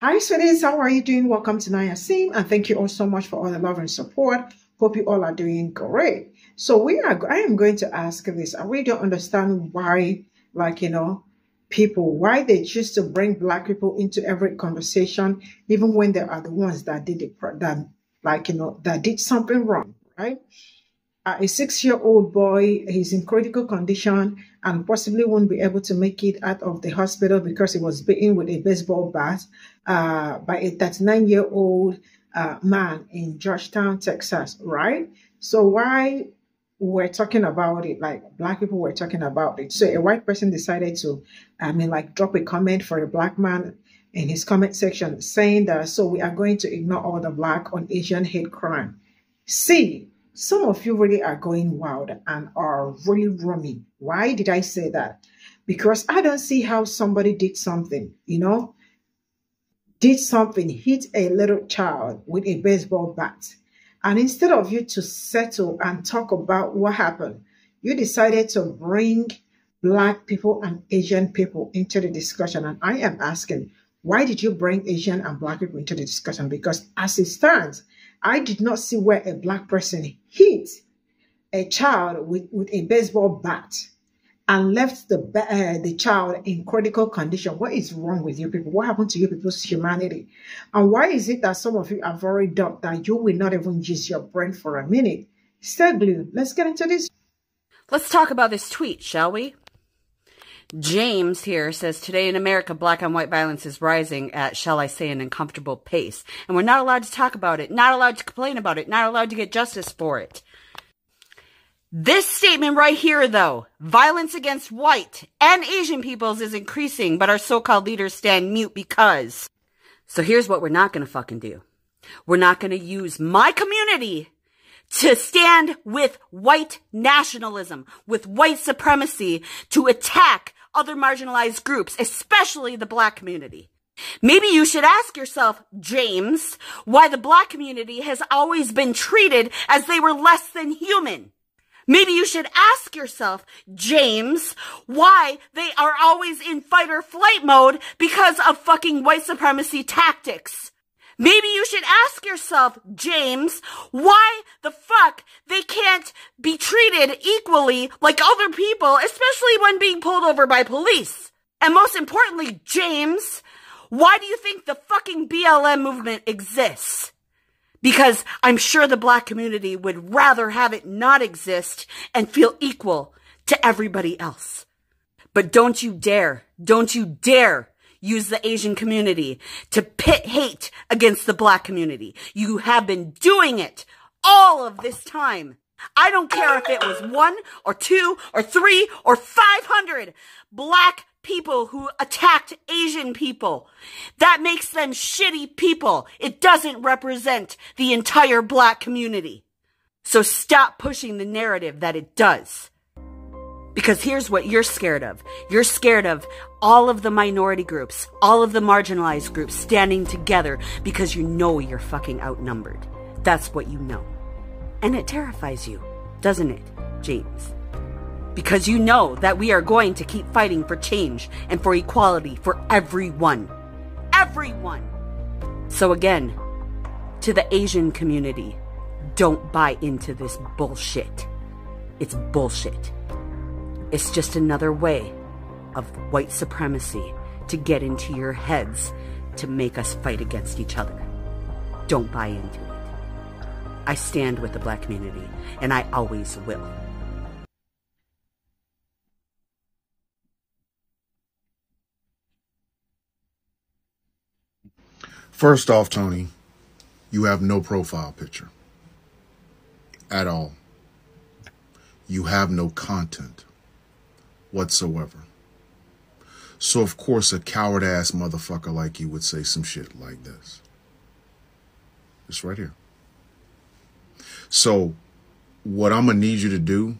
Hi, sweeties. How are you doing? Welcome to Naya Sim, and thank you all so much for all the love and support. Hope you all are doing great. So I am going to ask this. I really don't understand why, why they choose to bring Black people into every conversation, even when they are the ones that did that did something wrong, right? A 6-year-old boy, he's in critical condition and possibly won't be able to make it out of the hospital because he was beaten with a baseball bat by a 39-year-old man in Georgetown, Texas, right? So why we're talking about it, like Black people were talking about it. So a white person decided to, drop a comment for a Black man in his comment section saying that, so we are going to ignore all the Black on Asian hate crime. See, some of you really are going wild and are really roaming. Why did I say that? Because I don't see how somebody did something, hit a little child with a baseball bat. And instead of you to settle and talk about what happened, you decided to bring Black people and Asian people into the discussion. And I am asking, why did you bring Asian and Black people into the discussion? Because as it stands, I did not see where a Black person hit a child with a baseball bat and left the child in critical condition. What is wrong with you people? What happened to you people's humanity? And why is it that some of you are very dumb that you will not even use your brain for a minute? Stay glued. Let's get into this. Let's talk about this tweet, shall we? James here says, today in America, Black on white violence is rising at, shall I say, an uncomfortable pace. And we're not allowed to talk about it, not allowed to complain about it, not allowed to get justice for it. This statement right here, though, violence against white and Asian peoples is increasing, but our so-called leaders stand mute because. So here's what we're not going to fucking do. We're not going to use my community to stand with white nationalism, with white supremacy, to attack other marginalized groups, especially the Black community. Maybe you should ask yourself, James, why the Black community has always been treated as they were less than human. Maybe you should ask yourself, James, why they are always in fight or flight mode because of fucking white supremacy tactics. Maybe you should ask yourself, James, why the fuck they can't be treated equally like other people, especially when being pulled over by police. And most importantly, James, why do you think the fucking BLM movement exists? Because I'm sure the Black community would rather have it not exist and feel equal to everybody else. But don't you dare use the Asian community to pit hate against the Black community. You have been doing it all of this time. I don't care if it was 1 or 2 or 3 or 500 Black people who attacked Asian people. That makes them shitty people. It doesn't represent the entire Black community. So stop pushing the narrative that it does. Because here's what you're scared of. You're scared of all of the minority groups, all of the marginalized groups standing together because you know you're fucking outnumbered. That's what you know. And it terrifies you, doesn't it, James? Because you know that we are going to keep fighting for change and for equality for everyone. Everyone! So again, to the Asian community, don't buy into this bullshit. It's bullshit. It's just another way of white supremacy to get into your heads to make us fight against each other. Don't buy into it. I stand with the Black community, and I always will. First off, Tony, you have no profile picture at all. You have no content whatsoever. So, of course, a coward-ass motherfucker like you would say some shit like this. It's right here. So, what I'm going to need you to do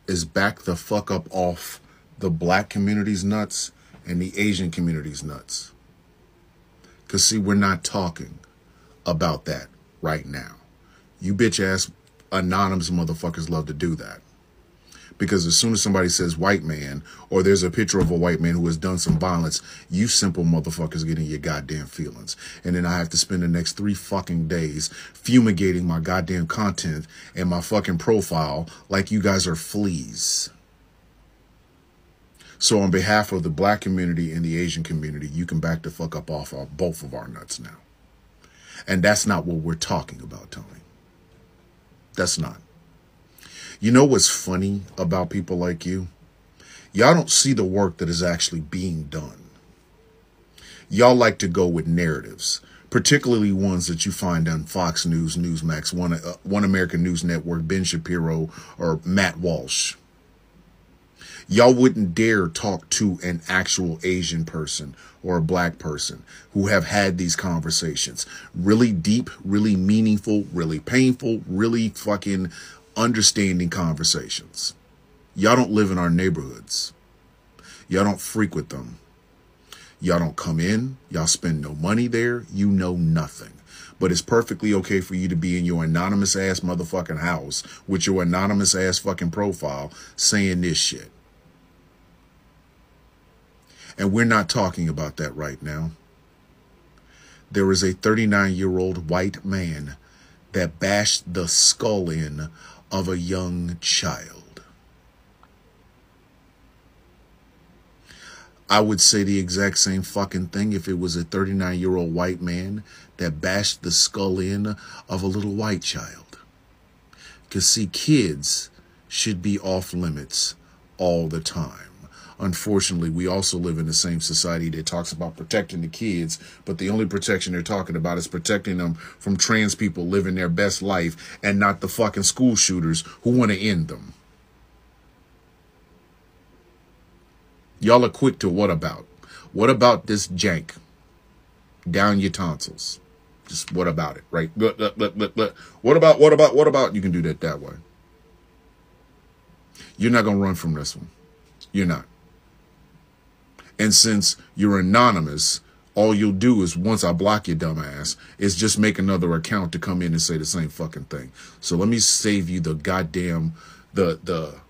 is back the fuck up off the Black community's nuts and the Asian community's nuts. Because, see, we're not talking about that right now. You bitch-ass anonymous motherfuckers love to do that. Because as soon as somebody says white man, or there's a picture of a white man who has done some violence, you simple motherfuckers get in your goddamn feelings. And then I have to spend the next 3 fucking days fumigating my goddamn content and my fucking profile like you guys are fleas. So on behalf of the black community and the Asian community, you can back the fuck up off both of our nuts now. And that's not what we're talking about, Tony. That's not. You know what's funny about people like you? Y'all don't see the work that is actually being done. Y'all like to go with narratives, particularly ones that you find on Fox News, Newsmax, One American News Network, Ben Shapiro, or Matt Walsh. Y'all wouldn't dare talk to an actual Asian person or a black person who have had these conversations. Really deep, really meaningful, really painful, really fucking understanding conversations. Y'all don't live in our neighborhoods. Y'all don't frequent them. Y'all don't come in. Y'all spend no money there. You know nothing. But it's perfectly okay for you to be in your anonymous ass motherfucking house with your anonymous ass fucking profile saying this shit. And we're not talking about that right now. There is a 39-year-old white man that bashed the skull in of a young child. I would say the exact same fucking thing if it was a 39-year-old white man that bashed the skull in of a little white child. Because see, kids should be off limits all the time. Unfortunately, we also live in the same society that talks about protecting the kids, but the only protection they're talking about is protecting them from trans people living their best life and not the fucking school shooters who want to end them. Y'all are quick to what about? What about this jank? Down your tonsils. Just what about it, right? What about? You can do that way. You're not going to run from this one. You're not. And since you're anonymous, all you'll do is, once I block your dumb ass, is just make another account to come in and say the same fucking thing. So let me save you the goddamn, the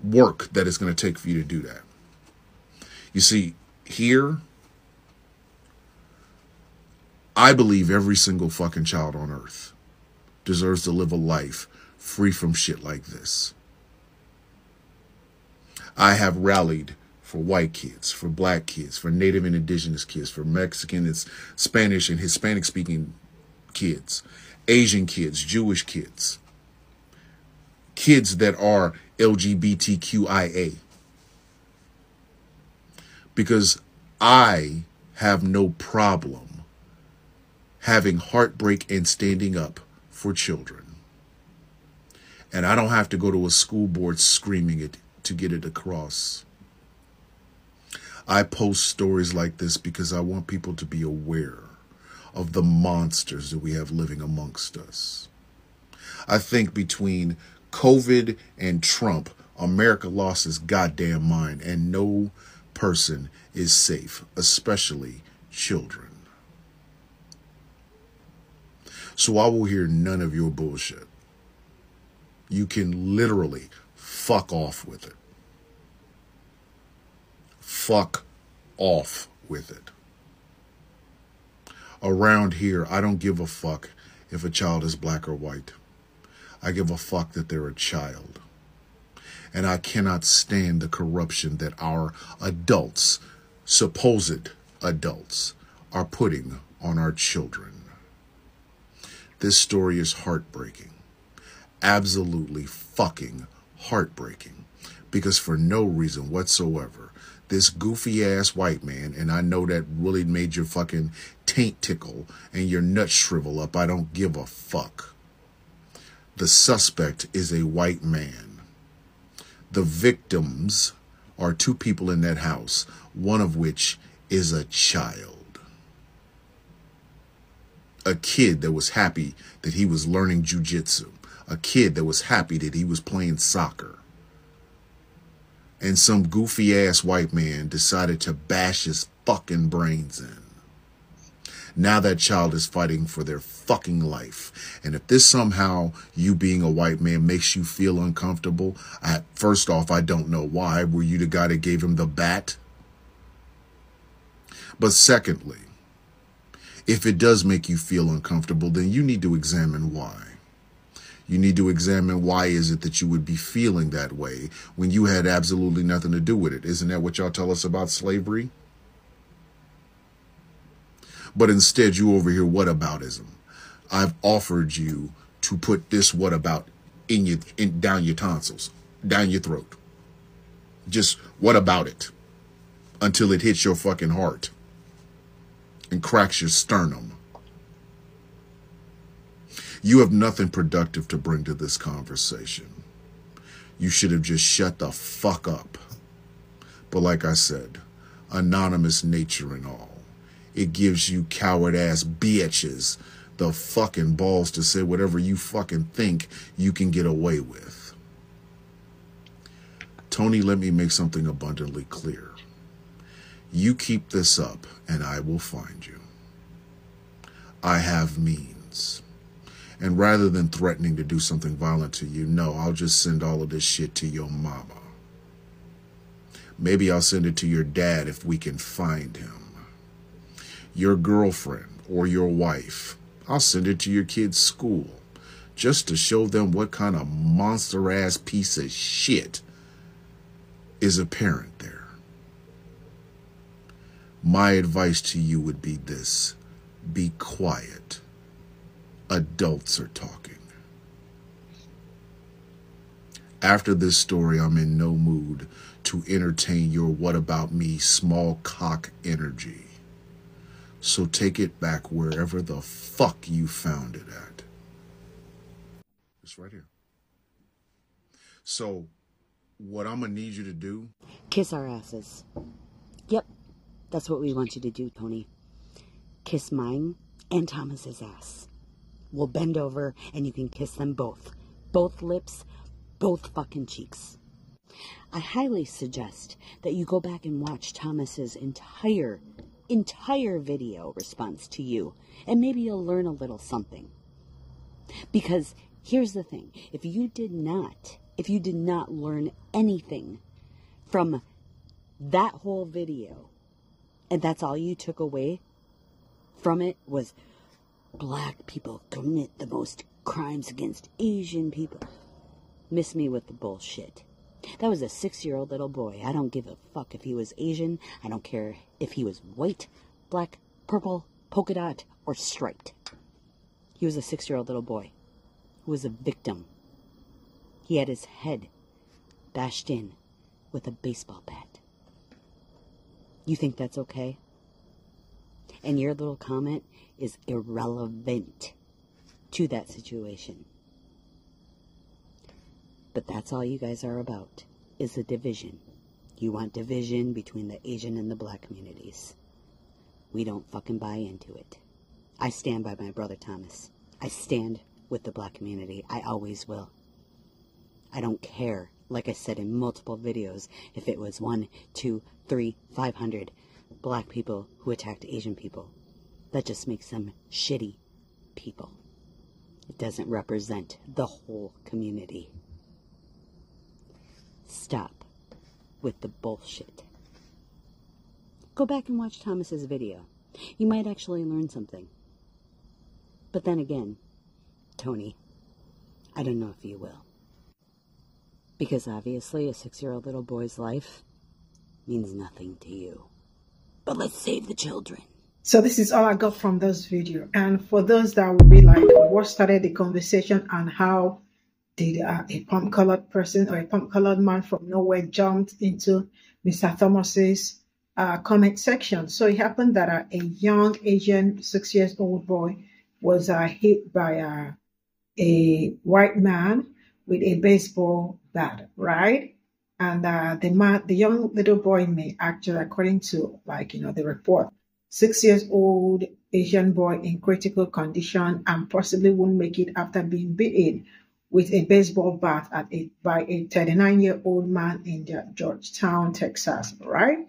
work that it's going to take for you to do that. You see, here, I believe every single fucking child on earth deserves to live a life free from shit like this. I have rallied for white kids, for black kids, for Native and Indigenous kids, for Mexican and Spanish and Hispanic speaking kids, Asian kids, Jewish kids, kids that are LGBTQIA. Because I have no problem having heartbreak and standing up for children. And I don't have to go to a school board screaming it to get it across. I post stories like this because I want people to be aware of the monsters that we have living amongst us. I think between COVID and Trump, America lost its goddamn mind, and no person is safe, especially children. So I will hear none of your bullshit. You can literally fuck off with it. Fuck off with it. Around here, I don't give a fuck if a child is black or white. I give a fuck that they're a child. And I cannot stand the corruption that our adults, supposed adults, are putting on our children. This story is heartbreaking. Absolutely fucking heartbreaking. Because for no reason whatsoever, this goofy ass white man, and I know that really made your fucking taint tickle and your nuts shrivel up. I don't give a fuck. The suspect is a white man. The victims are 2 people in that house, one of which is a child. A kid that was happy that he was learning jujitsu. A kid that was happy that he was playing soccer. And some goofy ass white man decided to bash his fucking brains in. Now that child is fighting for their fucking life. And if this somehow, you being a white man, makes you feel uncomfortable, first off, I don't know why. Were you the guy that gave him the bat? But secondly, if it does make you feel uncomfortable, then you need to examine why. You need to examine why is it that you would be feeling that way when you had absolutely nothing to do with it. Isn't that what y'all tell us about slavery? But instead, you over here whataboutism. I've offered you to put this whatabout down your tonsils, down your throat. Just what about it until it hits your fucking heart and cracks your sternum. You have nothing productive to bring to this conversation. You should have just shut the fuck up. But like I said, anonymous nature and all, it gives you coward-ass bitches the fucking balls to say whatever you fucking think you can get away with. Tony, let me make something abundantly clear. You keep this up and I will find you. I have means. And rather than threatening to do something violent to you, no, I'll just send all of this shit to your mama. Maybe I'll send it to your dad if we can find him. Your girlfriend or your wife, I'll send it to your kid's school just to show them what kind of monster-ass piece of shit is apparent there. My advice to you would be this: be quiet. Adults are talking. After this story, I'm in no mood to entertain your what about me small cock energy. So take it back wherever the fuck you found it at. It's right here. So what I'm going to need you to do... Kiss our asses. Yep, that's what we want you to do, Tony. Kiss mine and Thomas's ass. We'll bend over and you can kiss them both. Both lips, both fucking cheeks. I highly suggest that you go back and watch Thomas's entire video response to you, and maybe you'll learn a little something. Because here's the thing, if you did not learn anything from that whole video, and that's all you took away from it was black people commit the most crimes against Asian people, miss me with the bullshit. That was a 6-year-old little boy. I don't give a fuck if he was Asian. I don't care if he was white, black, purple, polka dot, or striped. He was a 6-year-old little boy who was a victim. He had his head bashed in with a baseball bat. You think that's okay? And your little comment is irrelevant to that situation. But that's all you guys are about, is a division. You want division between the Asian and the black communities. We don't fucking buy into it. I stand by my brother Thomas. I stand with the black community. I always will. I don't care, like I said in multiple videos, if it was 1, 2, 3, 500 black people who attacked Asian people. That just makes them shitty people. It doesn't represent the whole community. Stop with the bullshit. Go back and watch Thomas's video. You might actually learn something. But then again, Tony, I don't know if you will. Because obviously a 6-year-old little boy's life means nothing to you. But let's save the children. So this is all I got from this video. And for those that will be like, what started the conversation and how did a palm-colored person or a palm-colored man from nowhere jumped into Mr. Thomas's comment section. So it happened that a young Asian 6-year-old boy was hit by a white man with a baseball bat, right? And the young little boy may actually, according to the report, 6-year-old Asian boy in critical condition and possibly won't make it after being beaten with a baseball bat by a 39-year-old man in Georgetown, Texas, right?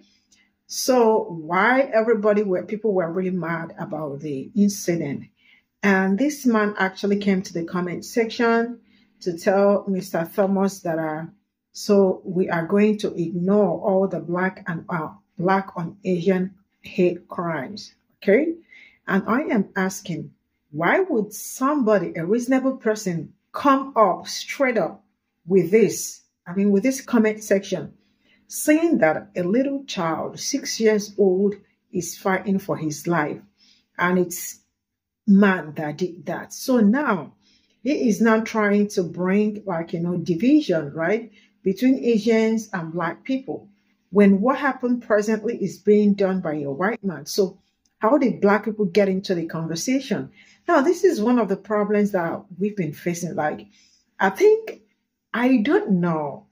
So while people were really mad about the incident, And this man actually came to the comment section to tell Mr. Thomas that so we are going to ignore all the black on Asian hate crimes. Okay. And I am asking, why would somebody, a reasonable person, come up straight up with this? I mean, with this comment section, saying that a little child, 6 years old, is fighting for his life. And it's man that did that. So now he is now trying to bring, like, division, right, between Asians and black people, when what happened presently is being done by a white man. So how did black people get into the conversation? Now, this is one of the problems that we've been facing. Like, I don't know,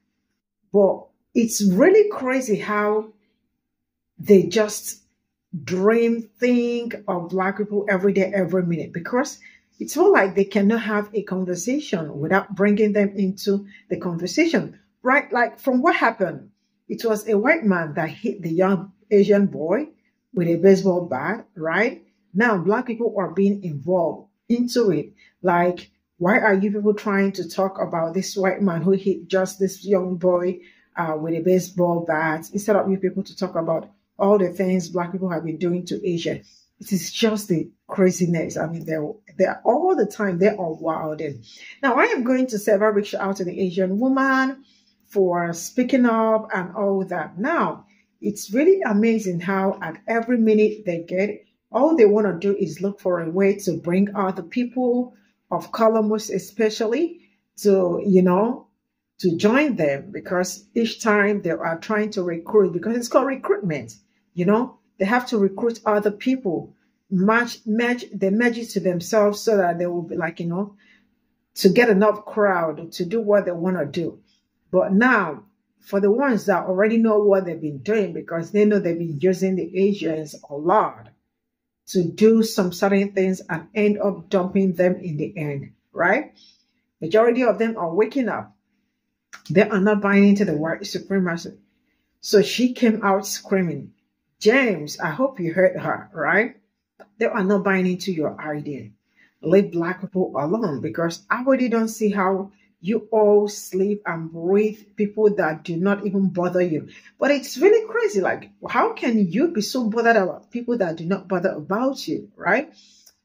but it's really crazy how they just think of black people every day, every minute, because it's all like they cannot have a conversation without bringing them into the conversation, right? Like, from what happened, it was a white man that hit the young Asian boy with a baseball bat, right? Now, black people are being involved into it. Like, why are you people trying to talk about this white man who hit just this young boy with a baseball bat, instead of you people to talk about all the things black people have been doing to Asia? It is just the craziness. I mean, they're all the time, they are wild. Now, I am going to say a very big shout out to the Asian woman for speaking up and all that. Now, it's really amazing how at every minute they get, all they want to do is look for a way to bring out the people of color, most especially, to, to join them, because each time they are trying to recruit, because it's called recruitment, they have to recruit other people, merge it to themselves so that they will be like, to get enough crowd to do what they want to do. But now, for the ones that already know what they've been doing, because they know they've been using the Asians a lot to do some certain things and end up dumping them in the end, right? Majority of them are waking up. They are not buying into the white supremacy. So she came out screaming, James, I hope you heard her, right? They are not buying into your idea. Leave black people alone, because I already don't see how you all sleep and breathe people that do not even bother you. But it's really crazy. Like, how can you be so bothered about people that do not bother about you, right?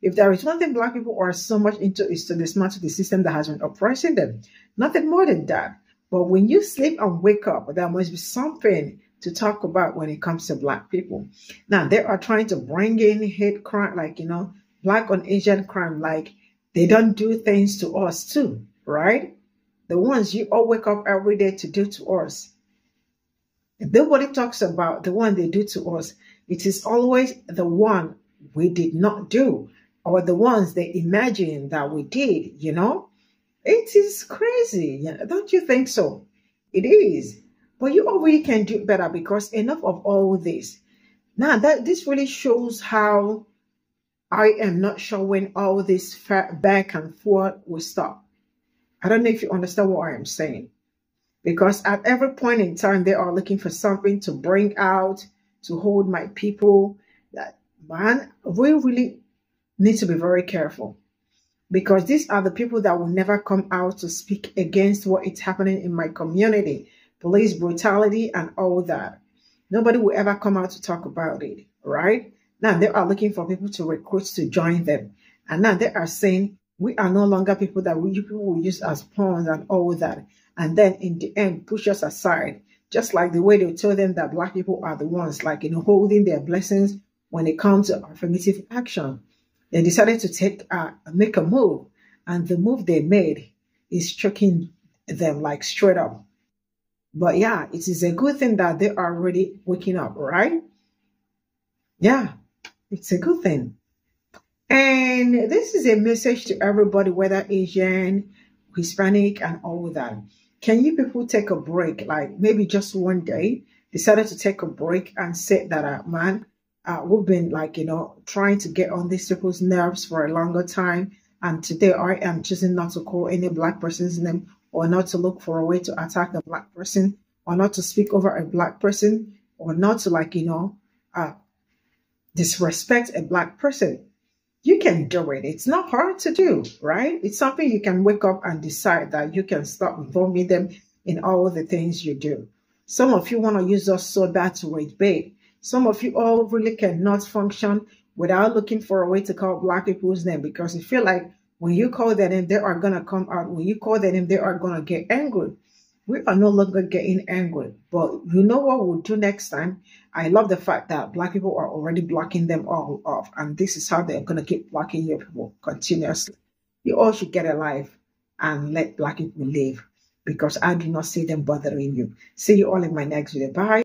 If there is one thing black people are so much into, is to dismantle the system that has been oppressing them. Nothing more than that. But when you sleep and wake up, there must be something to talk about when it comes to black people. Now, they are trying to bring in hate crime, like, black on Asian crime, like they don't do things to us too, right? The ones you all wake up every day to do to us. If nobody talks about the one they do to us, it is always the one we did not do, or the ones they imagine that we did, It is crazy. Don't you think so? It is. But you already can do better, because enough of all this. Now, this really shows how I am not sure when all this back and forth will stop. I don't know if you understand what I am saying. Because at every point in time, they are looking for something to bring out, to hold my people. Man, we really need to be very careful. Because these are the people that will never come out to speak against what is happening in my community. Police brutality and all that. Nobody will ever come out to talk about it, right? Now they are looking for people to recruit to join them. And now they are saying, we are no longer people that you people will use as pawns and all that. And then in the end, push us aside. Just like the way they tell them that black people are the ones, like, holding their blessings when it comes to affirmative action. They decided to make a move. And the move they made is choking them, like, straight up. But yeah, it is a good thing that they are already waking up, right? Yeah, it's a good thing. And this is a message to everybody, whether Asian, Hispanic, and all that. Can you people take a break? Like, maybe just one day, decided to take a break and say that, man, we've been, like, trying to get on these people's nerves for a longer time. And today I am choosing not to call any black person's name, or not to look for a way to attack a black person, or not to speak over a black person, or not to, like, disrespect a black person. You can do it. It's not hard to do, right? It's something you can wake up and decide that you can stop involving them in all the things you do. Some of you want to use us so that to rate bait. Some of you all really cannot function without looking for a way to call Black people's name, because you feel like when you call their name, they are going to come out. When you call their name, they are going to get angry. We are no longer getting angry. But you know what we'll do next time? I love the fact that Black people are already blocking them all off. And this is how they're going to keep blocking your people continuously. You all should get a life and let Black people live, because I do not see them bothering you. See you all in my next video. Bye.